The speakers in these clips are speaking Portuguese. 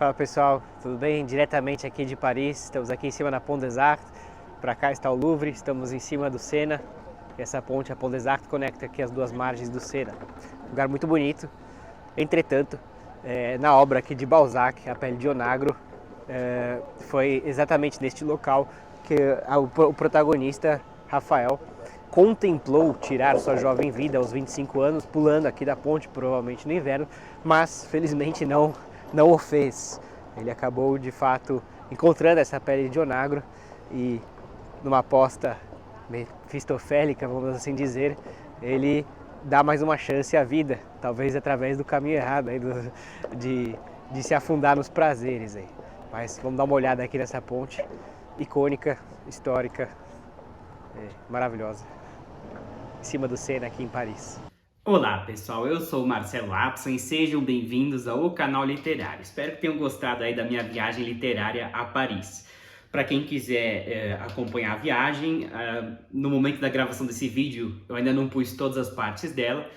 Fala pessoal, tudo bem? Diretamente aqui de Paris, estamos aqui em cima da Pont des Arts. Para cá está o Louvre, estamos em cima do Sena. E essa ponte, a Pont des Arts, conecta aqui as duas margens do Sena. Um lugar muito bonito. Entretanto, na obra aqui de Balzac, A Pele de Onagro, foi exatamente neste local que o protagonista, Rafael, contemplou tirar sua jovem vida aos 25 anos, pulando aqui da ponte, provavelmente no inverno, mas felizmente não o fez. Ele acabou de fato encontrando essa pele de onagro e, numa aposta mefistofélica, vamos assim dizer, ele dá mais uma chance à vida, talvez através do caminho errado aí, de se afundar nos prazeres aí. Mas vamos dar uma olhada aqui nessa ponte icônica, histórica, maravilhosa, em cima do Sena aqui em Paris. Olá pessoal, eu sou o Marcelo Apson e sejam bem-vindos ao canal Literário. Espero que tenham gostado aí da minha viagem literária a Paris. Para quem quiser acompanhar a viagem, no momento da gravação desse vídeo eu ainda não pus todas as partes dela,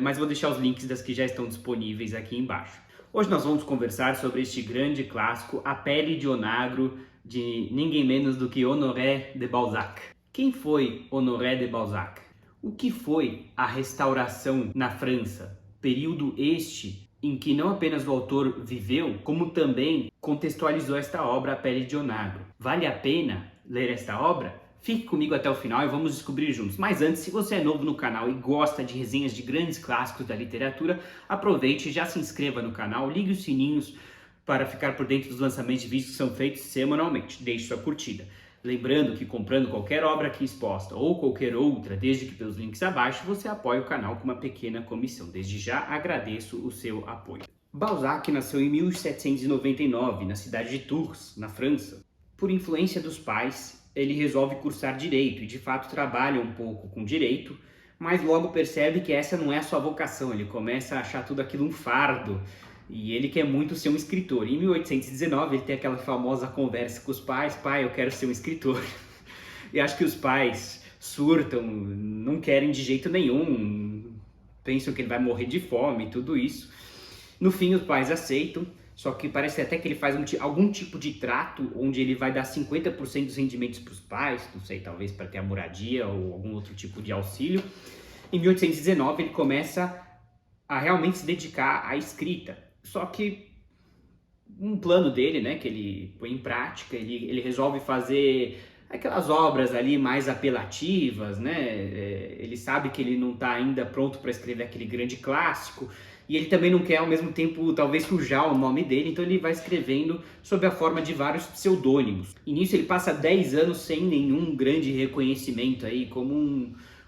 mas vou deixar os links das que já estão disponíveis aqui embaixo. Hoje nós vamos conversar sobre este grande clássico, A Pele de Onagro, de ninguém menos do que Honoré de Balzac. Quem foi Honoré de Balzac? O que foi a Restauração na França? Período este em que não apenas o autor viveu, como também contextualizou esta obra, A Pele de Onagro. Vale a pena ler esta obra? Fique comigo até o final e vamos descobrir juntos. Mas antes, se você é novo no canal e gosta de resenhas de grandes clássicos da literatura, aproveite e já se inscreva no canal, ligue os sininhos para ficar por dentro dos lançamentos de vídeos que são feitos semanalmente. Deixe sua curtida. Lembrando que comprando qualquer obra aqui exposta ou qualquer outra, desde que pelos links abaixo, você apoia o canal com uma pequena comissão. Desde já agradeço o seu apoio. Balzac nasceu em 1799, na cidade de Tours, na França. Por influência dos pais, ele resolve cursar Direito e de fato trabalha um pouco com Direito, mas logo percebe que essa não é a sua vocação, ele começa a achar tudo aquilo um fardo. E ele quer muito ser um escritor. Em 1819 ele tem aquela famosa conversa com os pais: pai, eu quero ser um escritor. E acho que os pais surtam, não querem de jeito nenhum, pensam que ele vai morrer de fome e tudo isso. No fim os pais aceitam, só que parece até que ele faz algum tipo de trato onde ele vai dar 50% dos rendimentos para os pais, não sei, talvez para ter a moradia ou algum outro tipo de auxílio. Em 1819 ele começa a realmente se dedicar à escrita. Só que um plano dele, né, que ele põe em prática, ele resolve fazer aquelas obras ali mais apelativas, né? Ele sabe que ele não está ainda pronto para escrever aquele grande clássico e ele também não quer ao mesmo tempo talvez sujar o nome dele, então ele vai escrevendo sob a forma de vários pseudônimos. E nisso ele passa 10 anos sem nenhum grande reconhecimento aí, como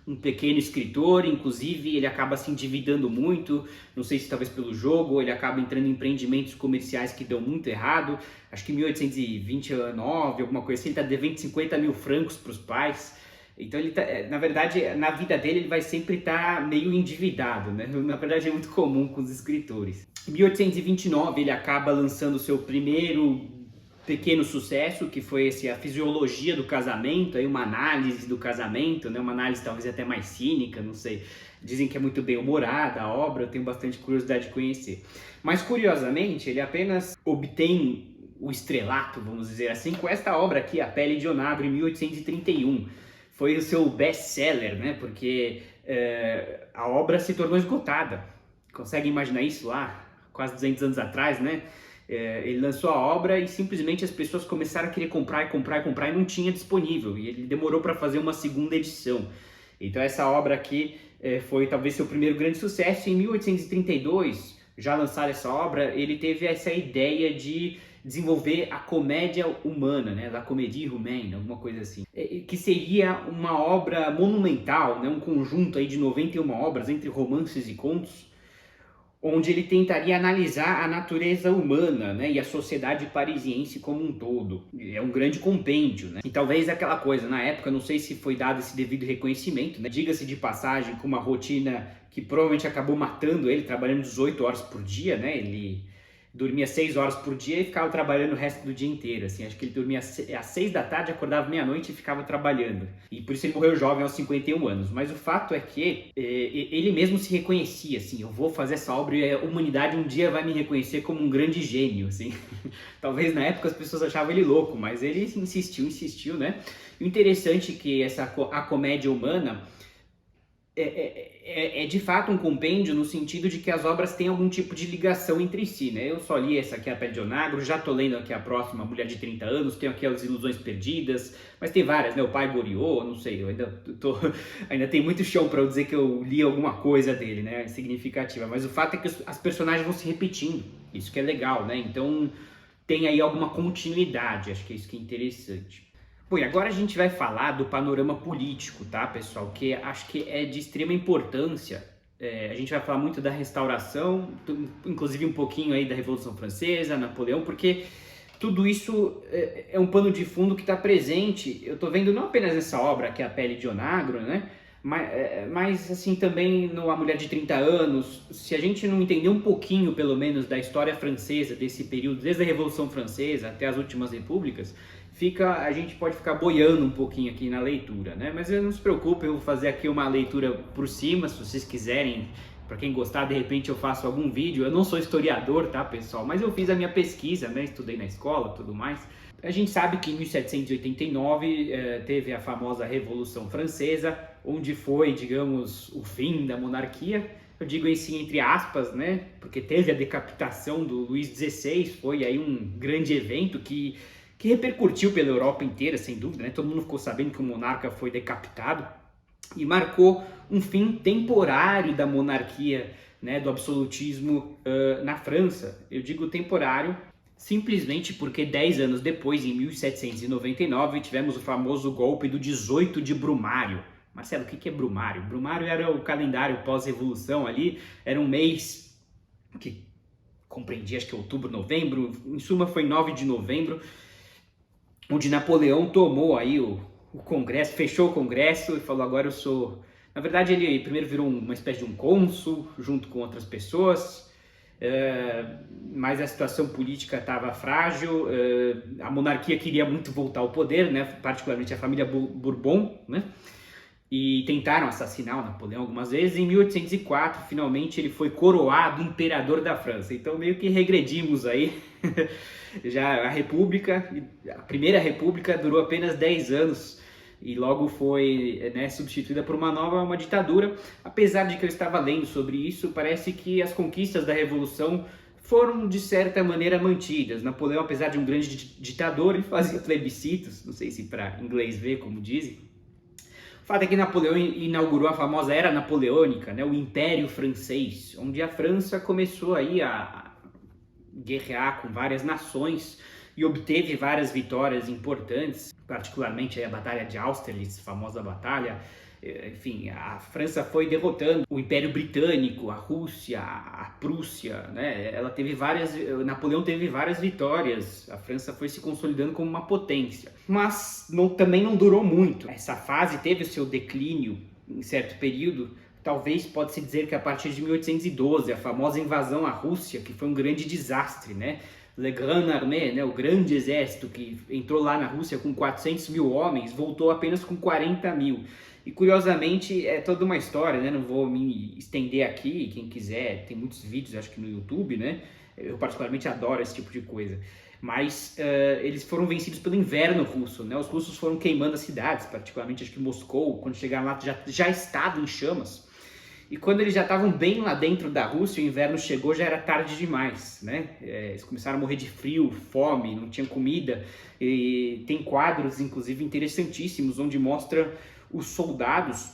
um pequeno escritor. Inclusive ele acaba se endividando muito, não sei se talvez pelo jogo, ou ele acaba entrando em empreendimentos comerciais que dão muito errado. Acho que em 1829, alguma coisa assim, ele está devendo 50 mil francos para os pais. Então ele tá, na verdade, na vida dele ele vai sempre estar meio endividado, né? Na verdade é muito comum com os escritores. Em 1829 ele acaba lançando o seu primeiro pequeno sucesso, que foi a fisiologia do casamento, aí uma análise do casamento, né? Uma análise talvez até mais cínica, não sei. Dizem que é muito bem humorada a obra, eu tenho bastante curiosidade de conhecer. Mas curiosamente, ele apenas obtém o estrelato, vamos dizer assim, com esta obra aqui, A Pele de Onagro, em 1831. Foi o seu best-seller, né? Porque a obra se tornou esgotada. Consegue imaginar isso lá, quase 200 anos atrás, né? Ele lançou a obra e simplesmente as pessoas começaram a querer comprar e não tinha disponível. E ele demorou para fazer uma segunda edição. Então essa obra aqui foi talvez seu primeiro grande sucesso. Em 1832, já lançaram essa obra, ele teve essa ideia de desenvolver a comédia humana, né? La Comédie Humaine, alguma coisa assim. Que seria uma obra monumental, né? Um conjunto aí de 91 obras, entre romances e contos, onde ele tentaria analisar a natureza humana, né, e a sociedade parisiense como um todo. É um grande compêndio, né? E talvez aquela coisa, na época, não sei se foi dado esse devido reconhecimento, né? Diga-se de passagem, com uma rotina que provavelmente acabou matando ele, trabalhando 18 horas por dia, né? Ele dormia 6 horas por dia e ficava trabalhando o resto do dia inteiro, assim, acho que ele dormia às 6 da tarde, acordava meia-noite e ficava trabalhando, e por isso ele morreu jovem aos 51 anos, mas o fato é que ele mesmo se reconhecia, assim, eu vou fazer essa obra e a humanidade um dia vai me reconhecer como um grande gênio, assim, talvez na época as pessoas achavam ele louco, mas ele insistiu, né, e o interessante é que a comédia humana é de fato um compêndio no sentido de que as obras têm algum tipo de ligação entre si, né? Eu só li essa aqui, A Pele de Onagro, já tô lendo aqui a próxima, Mulher de 30 Anos, tenho aqui As Ilusões Perdidas, mas tem várias, né? O Pai Goriot, não sei, eu ainda tem muito chão para eu dizer que eu li alguma coisa dele, né? Significativa, mas o fato é que as personagens vão se repetindo, isso que é legal, né? Então tem aí alguma continuidade, acho que é isso que é interessante. Bom, e agora a gente vai falar do panorama político, tá, pessoal? Que acho que é de extrema importância. A gente vai falar muito da restauração, inclusive um pouquinho aí da Revolução Francesa, Napoleão, porque tudo isso é um pano de fundo que está presente. Eu estou vendo não apenas nessa obra, que é A Pele de Onagro, né? Mas assim também no A Mulher de 30 Anos. Se a gente não entender um pouquinho, pelo menos, da história francesa, desse período, desde a Revolução Francesa até as últimas repúblicas, a gente pode ficar boiando um pouquinho aqui na leitura, né? Mas não se preocupe, eu vou fazer aqui uma leitura por cima, se vocês quiserem, para quem gostar, de repente eu faço algum vídeo. Eu não sou historiador, tá, pessoal? Mas eu fiz a minha pesquisa, né? Estudei na escola, tudo mais. A gente sabe que em 1789 teve a famosa Revolução Francesa, onde foi, digamos, o fim da monarquia. Eu digo assim entre aspas, né? Porque teve a decapitação do Luís XVI, foi aí um grande evento que repercutiu pela Europa inteira, sem dúvida, né? Todo mundo ficou sabendo que o monarca foi decapitado e marcou um fim temporário da monarquia, né, do absolutismo na França. Eu digo temporário simplesmente porque 10 anos depois, em 1799, tivemos o famoso golpe do 18 de Brumário. Marcelo, o que é Brumário? Brumário era o calendário pós-revolução ali, era um mês que compreendia, acho que outubro, novembro, em suma foi 9 de novembro, onde Napoleão tomou aí o Congresso, fechou o Congresso e falou, agora eu sou... Na verdade, ele primeiro virou uma espécie de um cônsul, junto com outras pessoas, mas a situação política estava frágil, a monarquia queria muito voltar ao poder, né, particularmente a família Bourbon, né, e tentaram assassinar o Napoleão algumas vezes. Em 1804, finalmente, ele foi coroado imperador da França. Então, meio que regredimos aí. Já a Primeira República durou apenas 10 anos e logo foi, né, substituída por uma ditadura. Apesar de que eu estava lendo sobre isso, parece que as conquistas da Revolução foram, de certa maneira, mantidas. Napoleão, apesar de um grande ditador, ele fazia plebiscitos, não sei se para inglês ver, como dizem. O fato é que Napoleão inaugurou a famosa Era Napoleônica, né, o Império Francês, onde a França começou aí a guerrear com várias nações e obteve várias vitórias importantes, particularmente a Batalha de Austerlitz, famosa batalha. Enfim, a França foi derrotando o Império Britânico, a Rússia, a Prússia, né? Napoleão teve várias vitórias, a França foi se consolidando como uma potência, mas também não durou muito. Essa fase teve o seu declínio em certo período. Talvez pode-se dizer que a partir de 1812, a famosa invasão à Rússia, que foi um grande desastre, né? Le Grand Armée, né? O grande exército que entrou lá na Rússia com 400 mil homens, voltou apenas com 40 mil. E curiosamente é toda uma história, né? Não vou me estender aqui, quem quiser, tem muitos vídeos, acho que no YouTube, né? Eu particularmente adoro esse tipo de coisa. Mas eles foram vencidos pelo inverno russo, né? Os russos foram queimando as cidades, particularmente acho que Moscou, quando chegaram lá já estava em chamas. E quando eles já estavam bem lá dentro da Rússia, o inverno chegou, já era tarde demais, né? Eles começaram a morrer de frio, fome, não tinha comida. E tem quadros, inclusive, interessantíssimos, onde mostra os soldados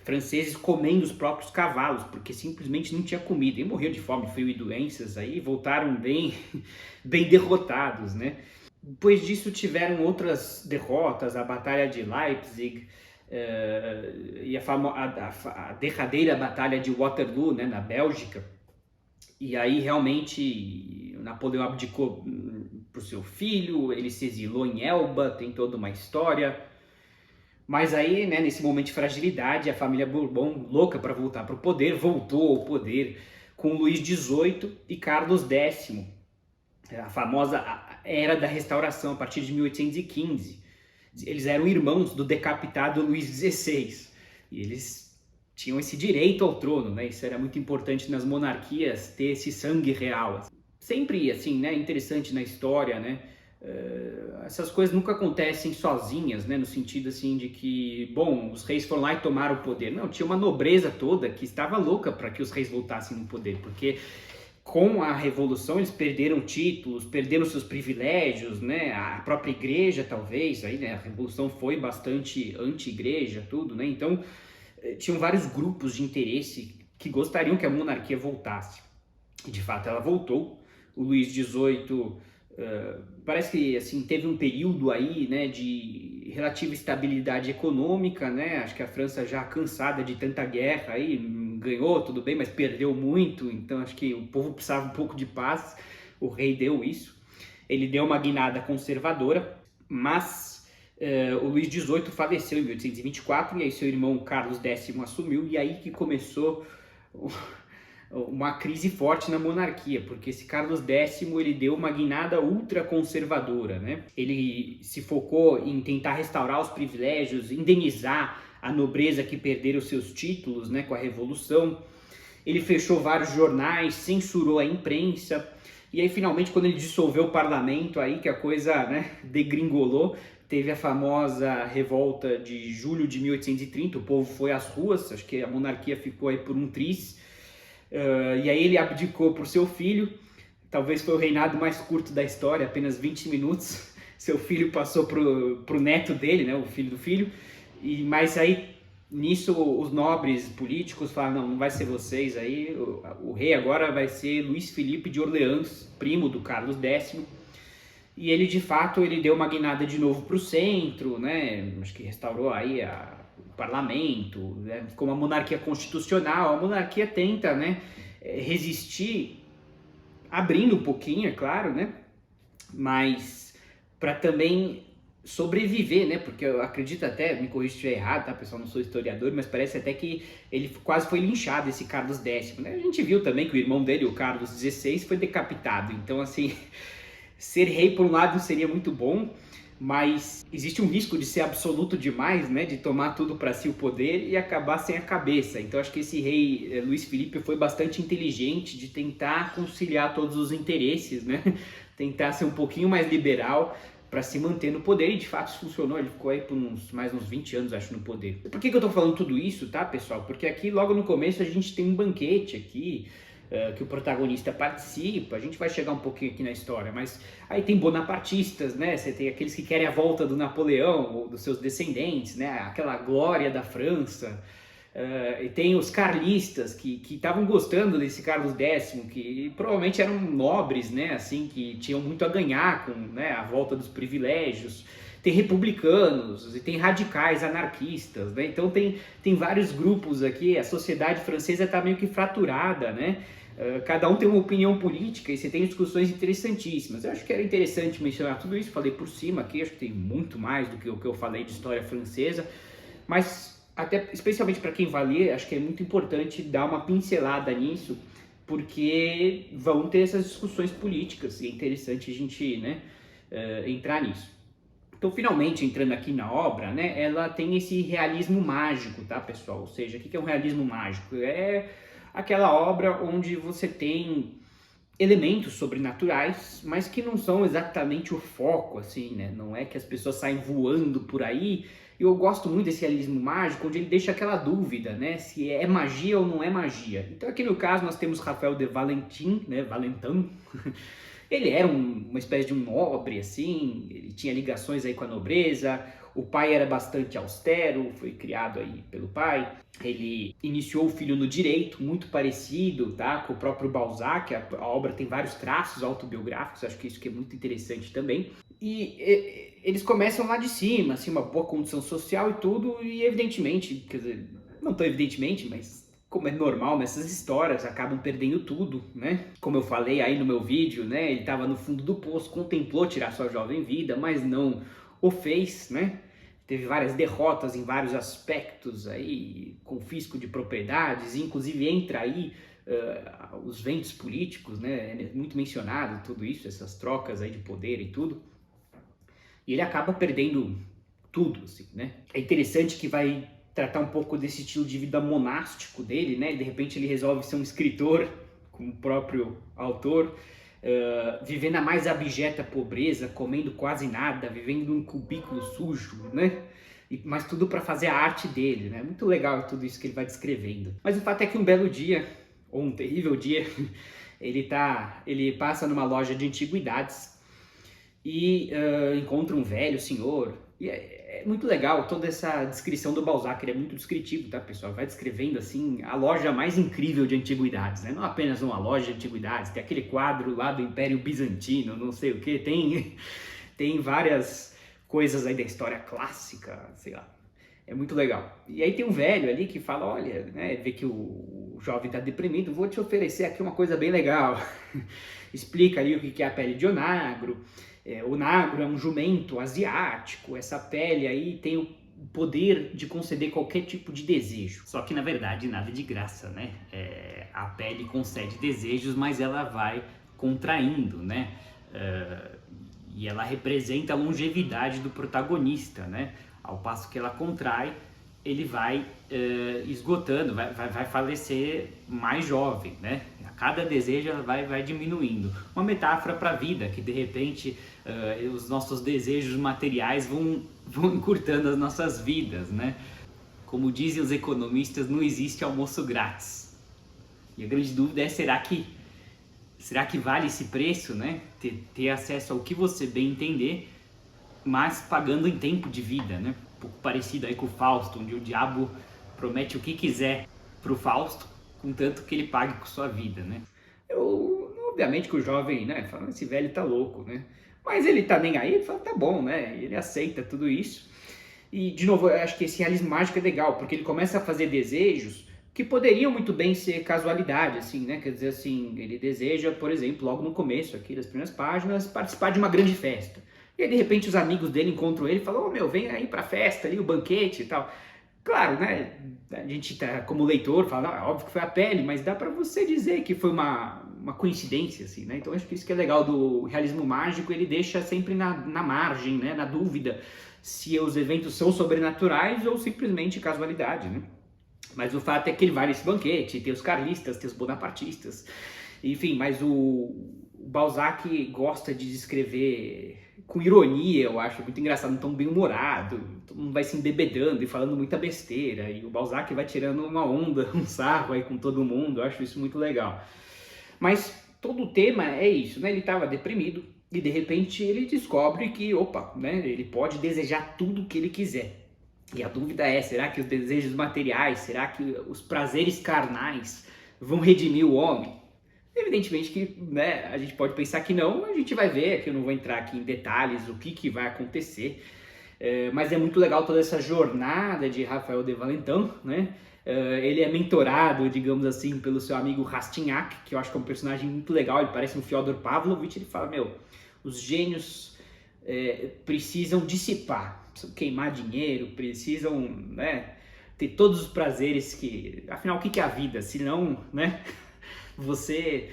franceses comendo os próprios cavalos, porque simplesmente não tinha comida. E morreram de fome, frio e doenças, aí voltaram bem derrotados, né? Depois disso tiveram outras derrotas, a Batalha de Leipzig, e a derradeira Batalha de Waterloo, né, na Bélgica. E aí realmente Napoleão abdicou para o seu filho, ele se exilou em Elba, tem toda uma história. Mas aí, né, nesse momento de fragilidade, a família Bourbon, louca para voltar para o poder, voltou ao poder com Luís XVIII e Carlos X, a famosa Era da Restauração, a partir de 1815. Eles eram irmãos do decapitado Luís XVI, e eles tinham esse direito ao trono, né? Isso era muito importante nas monarquias, ter esse sangue real. Sempre, assim, né, interessante na história, né? Essas coisas nunca acontecem sozinhas, né? No sentido, assim, de que, bom, os reis foram lá e tomaram o poder. Não, tinha uma nobreza toda que estava louca para que os reis voltassem no poder, porque com a Revolução eles perderam títulos, perderam seus privilégios, né? A própria igreja, talvez, aí, né? A Revolução foi bastante anti-igreja, tudo, né? Então, tinham vários grupos de interesse que gostariam que a monarquia voltasse. E, de fato, ela voltou. O Luís XVIII parece que assim, teve um período aí, né, de relativa estabilidade econômica, né? Acho que a França já cansada de tanta guerra aí, ganhou, tudo bem, mas perdeu muito, então acho que o povo precisava um pouco de paz, o rei deu isso. Ele deu uma guinada conservadora, mas o Luís XVIII faleceu em 1824, e aí seu irmão Carlos X assumiu, e aí que começou uma crise forte na monarquia, porque esse Carlos X ele deu uma guinada ultraconservadora, né? Ele se focou em tentar restaurar os privilégios, indenizar a nobreza que perderam seus títulos, né, com a Revolução. Ele fechou vários jornais, censurou a imprensa, e aí finalmente quando ele dissolveu o parlamento, aí que a coisa, né, degringolou. Teve a famosa revolta de julho de 1830, o povo foi às ruas, acho que a monarquia ficou aí por um triz. E aí ele abdicou para o seu filho, talvez foi o reinado mais curto da história, apenas 20 minutos. Seu filho passou para o neto dele, né, o filho do filho, mas aí nisso os nobres políticos falaram, não vai ser vocês aí, o rei agora vai ser Luís Felipe de Orleans, primo do Carlos X, e ele de fato ele deu uma guinada de novo para o centro, né, acho que restaurou aí o parlamento, né, como a monarquia constitucional. A monarquia tenta, né, resistir, abrindo um pouquinho, é claro, né, mas para também sobreviver, né, porque eu acredito até, me corrija se estiver errado, tá pessoal, não sou historiador, mas parece até que ele quase foi linchado, esse Carlos X, né? A gente viu também que o irmão dele, o Carlos XVI, foi decapitado, então assim, ser rei por um lado seria muito bom, mas existe um risco de ser absoluto demais, né, de tomar tudo para si o poder e acabar sem a cabeça. Então acho que esse rei Luís Felipe foi bastante inteligente de tentar conciliar todos os interesses, né, tentar ser um pouquinho mais liberal para se manter no poder, e de fato isso funcionou. Ele ficou aí por mais uns 20 anos, acho, no poder. Por que eu tô falando tudo isso, tá, pessoal? Porque aqui logo no começo a gente tem um banquete aqui, que o protagonista participa. A gente vai chegar um pouquinho aqui na história, mas aí tem bonapartistas, né? Você tem aqueles que querem a volta do Napoleão ou dos seus descendentes, né? Aquela glória da França. E tem os carlistas que estavam gostando desse Carlos X, que provavelmente eram nobres, né? Assim, que tinham muito a ganhar com, né, a volta dos privilégios. Tem republicanos e tem radicais anarquistas, né? Então tem vários grupos aqui. A sociedade francesa está meio que fraturada, né? Cada um tem uma opinião política e você tem discussões interessantíssimas. Eu acho que era interessante mencionar tudo isso, falei por cima aqui, acho que tem muito mais do que o que eu falei de história francesa, mas até especialmente para quem vai ler, acho que é muito importante dar uma pincelada nisso, porque vão ter essas discussões políticas e é interessante a gente, né, entrar nisso. Então, finalmente, entrando aqui na obra, né, ela tem esse realismo mágico, tá, pessoal? Ou seja, o que é um realismo mágico? É aquela obra onde você tem elementos sobrenaturais, mas que não são exatamente o foco, assim, né? Não é que as pessoas saem voando por aí. Eu gosto muito desse realismo mágico, onde ele deixa aquela dúvida, né? Se é magia ou não é magia. Então, aqui no caso, nós temos Rafael de Valentim, né? Valentin. Ele era uma espécie de um nobre, assim, ele tinha ligações aí com a nobreza, o pai era bastante austero, foi criado aí pelo pai. Ele iniciou o filho no direito, muito parecido, tá, com o próprio Balzac. A obra tem vários traços autobiográficos, acho que isso que é muito interessante também. E eles começam lá de cima, assim, uma boa condição social e tudo, e evidentemente, quer dizer, não tão evidentemente, mas como é normal nessas histórias, acabam perdendo tudo, né? Como eu falei aí no meu vídeo, né? Ele estava no fundo do poço, contemplou tirar sua jovem vida, mas não o fez, né? Teve várias derrotas em vários aspectos aí, confisco de propriedades, inclusive entra aí os ventos políticos, né? É muito mencionado tudo isso, essas trocas aí de poder e tudo. E ele acaba perdendo tudo, assim, né? É interessante que vai tratar um pouco desse estilo de vida monástico dele, né? De repente ele resolve ser um escritor, como o próprio autor, vivendo na mais abjeta pobreza, comendo quase nada, vivendo num cubículo sujo, né? Mas tudo para fazer a arte dele, né? Muito legal tudo isso que ele vai descrevendo. Mas o fato é que um belo dia, ou um terrível dia, ele passa numa loja de antiguidades e encontra um velho senhor. E é muito legal toda essa descrição do Balzac, ele é muito descritivo, tá, pessoal? Vai descrevendo, assim, a loja mais incrível de antiguidades, né? Não apenas uma loja de antiguidades, tem aquele quadro lá do Império Bizantino, não sei o que, tem várias coisas aí da história clássica, sei lá. É muito legal. E aí tem um velho ali que fala, olha, né, vê que o jovem tá deprimido, vou te oferecer aqui uma coisa bem legal. Explica ali o que é a pele de onagro. O nagro é um jumento asiático, essa pele aí tem o poder de conceder qualquer tipo de desejo. Só que na verdade nada de graça, né? A pele concede desejos, mas ela vai contraindo, né? E ela representa a longevidade do protagonista, né? Ao passo que ela contrai, ele vai esgotando, vai falecer mais jovem, né? A cada desejo ela vai diminuindo. Uma metáfora para a vida, que de repente os nossos desejos materiais vão encurtando as nossas vidas, né? Como dizem os economistas, não existe almoço grátis. E a grande dúvida é, será que vale esse preço, né? Ter acesso ao que você bem entender, mas pagando em tempo de vida, né? Um pouco parecido aí com o Fausto, onde o diabo promete o que quiser pro Fausto, contanto que ele pague com sua vida, né? Obviamente que o jovem, né, fala, esse velho tá louco, né? Mas ele tá nem aí, ele fala, tá bom, né? Ele aceita tudo isso. E, de novo, eu acho que esse realismo mágico é legal, porque ele começa a fazer desejos que poderiam muito bem ser casualidade, assim, né? Quer dizer, assim, ele deseja, por exemplo, logo no começo aqui das primeiras páginas, participar de uma grande festa. E aí, de repente, os amigos dele encontram ele e falam, vem aí pra festa ali, o banquete e tal. Claro, né, a gente tá, como leitor, fala, óbvio que foi a pele, mas dá pra você dizer que foi uma coincidência, assim, né? Então, acho que isso que é legal do realismo mágico, ele deixa sempre na margem, né, na dúvida, se os eventos são sobrenaturais ou simplesmente casualidade, né? Mas o fato é que ele vai nesse banquete, tem os carlistas, tem os bonapartistas, enfim, mas o Balzac gosta de descrever com ironia, eu acho muito engraçado, um tom bem humorado, todo mundo vai se embebedando e falando muita besteira, e o Balzac vai tirando uma onda, um sarro aí com todo mundo, eu acho isso muito legal. Mas todo o tema é isso, né? Ele estava deprimido e de repente ele descobre que, opa, né? Ele pode desejar tudo o que ele quiser. E a dúvida é, será que os desejos materiais, será que os prazeres carnais vão redimir o homem? Evidentemente que, né, a gente pode pensar que não, a gente vai ver, que eu não vou entrar aqui em detalhes o que vai acontecer, mas é muito legal toda essa jornada de Raphael de Valentin, né? Ele é mentorado, digamos assim, pelo seu amigo Rastignac, que eu acho que é um personagem muito legal, ele parece um Fyodor Pavlovich, ele fala, os gênios precisam dissipar, precisam queimar dinheiro, precisam, né, ter todos os prazeres que... Afinal, o que é a vida? Se não, né, você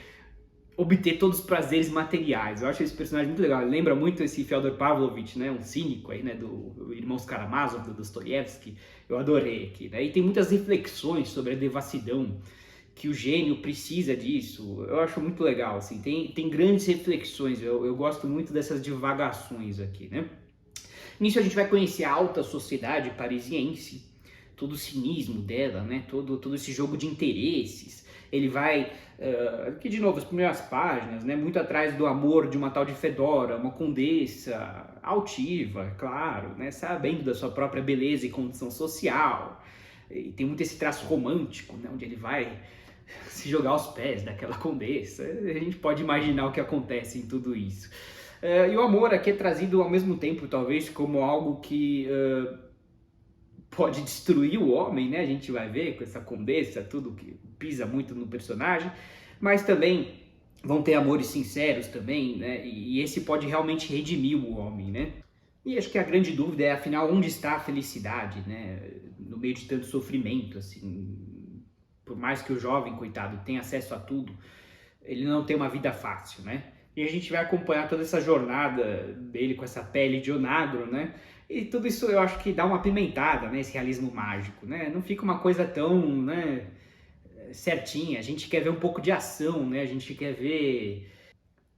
obter todos os prazeres materiais. Eu acho esse personagem muito legal. Ele lembra muito esse Fyodor Pavlovich, né, um cínico aí, né, do Irmãos Karamazov, do Dostoiévski. Eu adorei aqui, né? E tem muitas reflexões sobre a devassidão, que o gênio precisa disso. Eu acho muito legal, assim. Tem grandes reflexões. Eu gosto muito dessas divagações aqui, né? Nisso a gente vai conhecer a alta sociedade parisiense, todo o cinismo dela, né? Todo esse jogo de interesses. Ele vai, aqui de novo, as primeiras páginas, né? Muito atrás do amor de uma tal de Fedora, uma condessa altiva, claro, né? Sabendo da sua própria beleza e condição social. E tem muito esse traço romântico, né? Onde ele vai se jogar aos pés daquela condessa. A gente pode imaginar o que acontece em tudo isso. E o amor aqui é trazido ao mesmo tempo, talvez, como algo que pode destruir o homem, né? A gente vai ver com essa condessa, tudo que pisa muito no personagem, mas também vão ter amores sinceros também, né? E esse pode realmente redimir o homem, né? E acho que a grande dúvida é, afinal, onde está a felicidade, né? No meio de tanto sofrimento, assim. por mais que o jovem, coitado, tenha acesso a tudo, ele não tem uma vida fácil, né? E a gente vai acompanhar toda essa jornada dele com essa pele de onagro, né? E tudo isso eu acho que dá uma apimentada, né? Esse realismo mágico, né? Não fica uma coisa tão, né, certinha. A gente quer ver um pouco de ação, né? A gente quer ver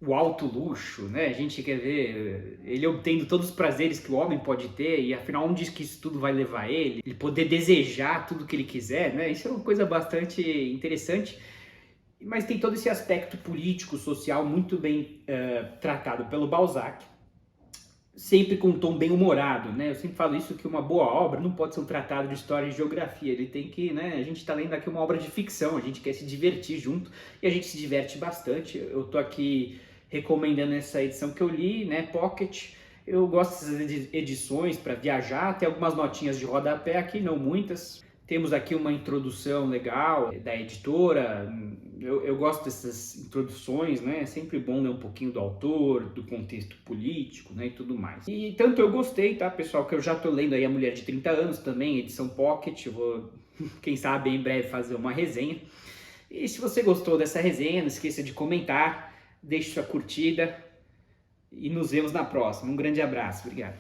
o alto luxo, né? A gente quer ver ele obtendo todos os prazeres que o homem pode ter e afinal onde que isso tudo vai levar ele? Ele poder desejar tudo que ele quiser, né? Isso é uma coisa bastante interessante. Mas tem todo esse aspecto político, social muito bem tratado pelo Balzac, sempre com um tom bem humorado, né? Eu sempre falo isso, que uma boa obra não pode ser um tratado de história e geografia, ele tem que, né? A gente está lendo aqui uma obra de ficção, a gente quer se divertir junto e a gente se diverte bastante. Eu tô aqui recomendando essa edição que eu li, né? Pocket. Eu gosto dessas edições para viajar, tem algumas notinhas de rodapé aqui, não muitas. Temos aqui uma introdução legal da editora. Eu gosto dessas introduções, né? É sempre bom ler um pouquinho do autor, do contexto político, né? E tudo mais. E tanto eu gostei, tá, pessoal, que eu já tô lendo aí A Mulher de 30 Anos também, edição Pocket. Eu vou, quem sabe, em breve fazer uma resenha. E se você gostou dessa resenha, não esqueça de comentar, deixe sua curtida e nos vemos na próxima. Um grande abraço, obrigado.